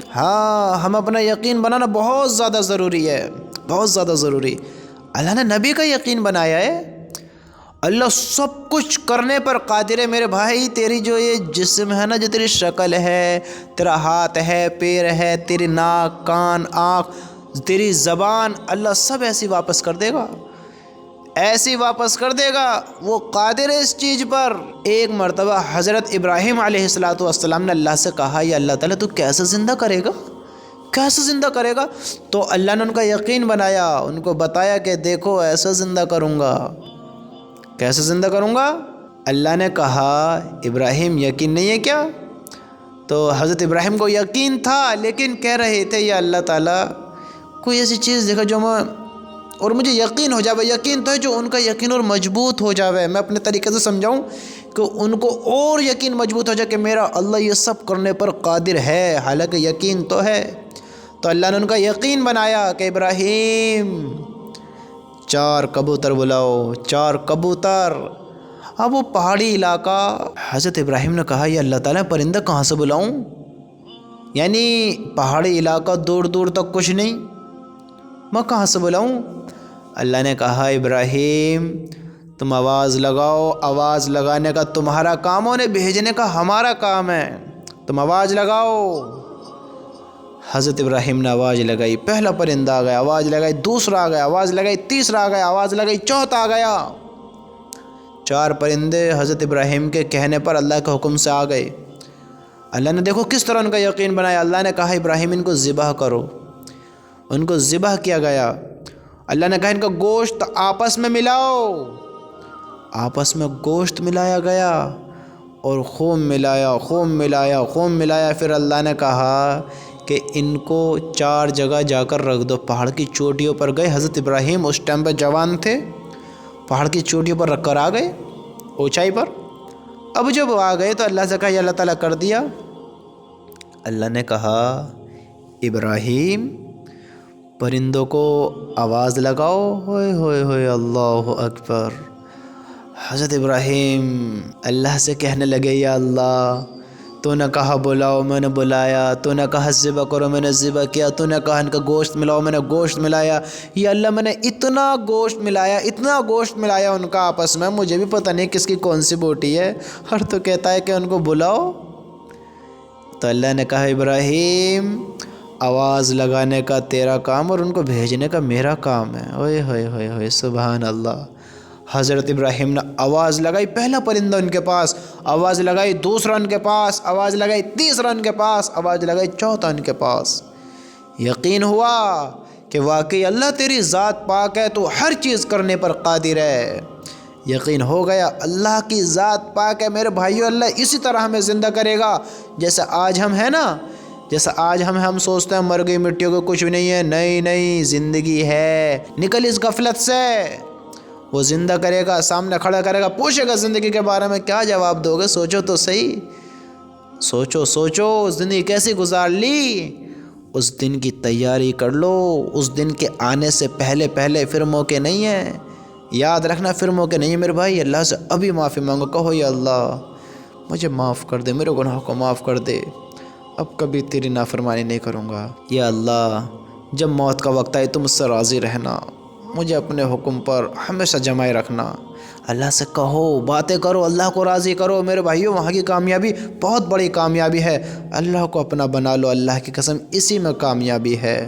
ہاں، ہم اپنا یقین بنانا بہت زیادہ ضروری ہے، بہت زیادہ ضروری۔ اللہ نے نبی کا یقین بنایا ہے۔ اللہ سب کچھ کرنے پر قادر ہے میرے بھائی۔ تیری جو یہ جسم ہے نا، جو تیری شکل ہے، تیرا ہاتھ ہے، پیر ہے، تیری ناک، کان، آنکھ، تیری زبان، اللہ سب ایسی واپس کر دے گا، ایسی واپس کر دے گا۔ وہ قادر ہے اس چیز پر۔ ایک مرتبہ حضرت ابراہیم علیہ السلام نے اللہ سے کہا، یا اللہ تعالیٰ تو کیسے زندہ کرے گا، کیسے زندہ کرے گا؟ تو اللہ نے ان کا یقین بنایا، ان کو بتایا کہ دیکھو ایسا زندہ کروں گا۔ کیسے زندہ کروں گا؟ اللہ نے کہا ابراہیم یقین نہیں ہے کیا؟ تو حضرت ابراہیم کو یقین تھا، لیکن کہہ رہے تھے یا اللہ تعالیٰ کوئی ایسی چیز دیکھا جو میں اور مجھے یقین ہو جاوے۔ یقین تو ہے جو ان کا یقین اور مضبوط ہو جاوے، میں اپنے طریقے سے سمجھاؤں کہ ان کو اور یقین مضبوط ہو جائے کہ میرا اللہ یہ سب کرنے پر قادر ہے، حالانکہ یقین تو ہے۔ تو اللہ نے ان کا یقین بنایا کہ ابراہیم 4 کبوتر بلاؤ، 4 کبوتر۔ اب وہ پہاڑی علاقہ، حضرت ابراہیم نے کہا یا اللہ تعالیٰ پرندہ کہاں سے بلاؤں؟ یعنی پہاڑی علاقہ دور دور تک کچھ نہیں، میں کہاں سے بلاؤں؟ اللہ نے کہا ابراہیم تم آواز لگاؤ، آواز لگانے کا تمہارا کام ہے، انہیں بھیجنے کا ہمارا کام ہے، تم آواز لگاؤ۔ حضرت ابراہیم نے آواز لگائی، پہلا پرندہ آ گیا، آواز لگائی، دوسرا آ گیا، آواز لگائی، تیسرا آ گیا، آواز لگائی، چوتھا آ گیا۔ 4 پرندے حضرت ابراہیم کے کہنے پر اللہ کے حکم سے آ گئے۔ اللہ نے دیکھو کس طرح ان کا یقین بنایا۔ اللہ نے کہا ابراہیم ان کو ذبح کرو، ان کو ذبح کیا گیا۔ اللہ نے کہا ان کا گوشت آپس میں ملاؤ، آپس میں گوشت ملایا گیا اور خون ملایا، خون ملایا، خون ملایا۔ پھر اللہ نے کہا کہ ان کو 4 جگہ جا کر رکھ دو۔ پہاڑ کی چوٹیوں پر گئے، حضرت ابراہیم اس ٹائم پہ جوان تھے، پہاڑ کی چوٹیوں پر رکھ کر آ گئے، اونچائی پر۔ اب جب آ گئے تو اللہ سے کہا یا اللہ تعالیٰ کر دیا۔ اللہ نے کہا ابراہیم پرندوں کو آواز لگاؤ، ہوئے ہوئے ہوئے اللہ اکبر۔ حضرت ابراہیم اللہ سے کہنے لگے یا اللہ تو نے کہا بلاؤ، میں نے بلایا، تو نے کہا ذبح کرو، میں نے ذبح کیا، تو نے کہا ان کا گوشت ملاؤ، میں نے گوشت ملایا۔ یا اللہ میں نے اتنا گوشت ملایا، اتنا گوشت ملایا ان کا آپس میں، مجھے بھی پتہ نہیں کس کی کون سی بوٹی ہے، ہر تو کہتا ہے کہ ان کو بلاؤ۔ تو اللہ نے کہا ابراہیم آواز لگانے کا تیرا کام اور ان کو بھیجنے کا میرا کام ہے۔ اوئے ہوئے ہوئے ہوئے سبحان اللہ۔ حضرت ابراہیم نے آواز لگائی، پہلا پرندہ ان کے پاس، آواز لگائی دوسرا ان کے پاس، آواز لگائی تیسرا ان کے پاس، آواز لگائی چوتھا ان کے پاس۔ یقین ہوا کہ واقعی اللہ تیری ذات پاک ہے، تو ہر چیز کرنے پر قادر ہے۔ یقین ہو گیا اللہ کی ذات پاک ہے میرے بھائیو۔ اللہ اسی طرح ہمیں زندہ کرے گا جیسا آج ہم ہیں نا، جیسا آج ہم سوچتے ہیں مر گئی مٹیوں کو کچھ نہیں ہے، نہیں نہیں، زندگی ہے، نکل اس غفلت سے۔ وہ زندہ کرے گا، سامنے کھڑا کرے گا، پوچھے گا زندگی کے بارے میں، کیا جواب دو گے؟ سوچو تو صحیح، سوچو سوچو زندگی کیسی گزار لی۔ اس دن کی تیاری کر لو، اس دن کے آنے سے پہلے پھر موقع نہیں ہے، یاد رکھنا پھر موقع نہیں ہے میرے بھائی۔ اللہ سے ابھی معافی مانگو، کہو یا اللہ مجھے معاف کر دے، میرے گناہوں کو معاف کر دے، اب کبھی تیری نافرمانی نہیں کروں گا۔ یا اللہ جب موت کا وقت آئے تو مجھ سے راضی رہنا، مجھے اپنے حکم پر ہمیشہ جمائے رکھنا۔ اللہ سے کہو، باتیں کرو، اللہ کو راضی کرو میرے بھائیو۔ وہاں کی کامیابی بہت بڑی کامیابی ہے، اللہ کو اپنا بنا لو، اللہ کی قسم اسی میں کامیابی ہے۔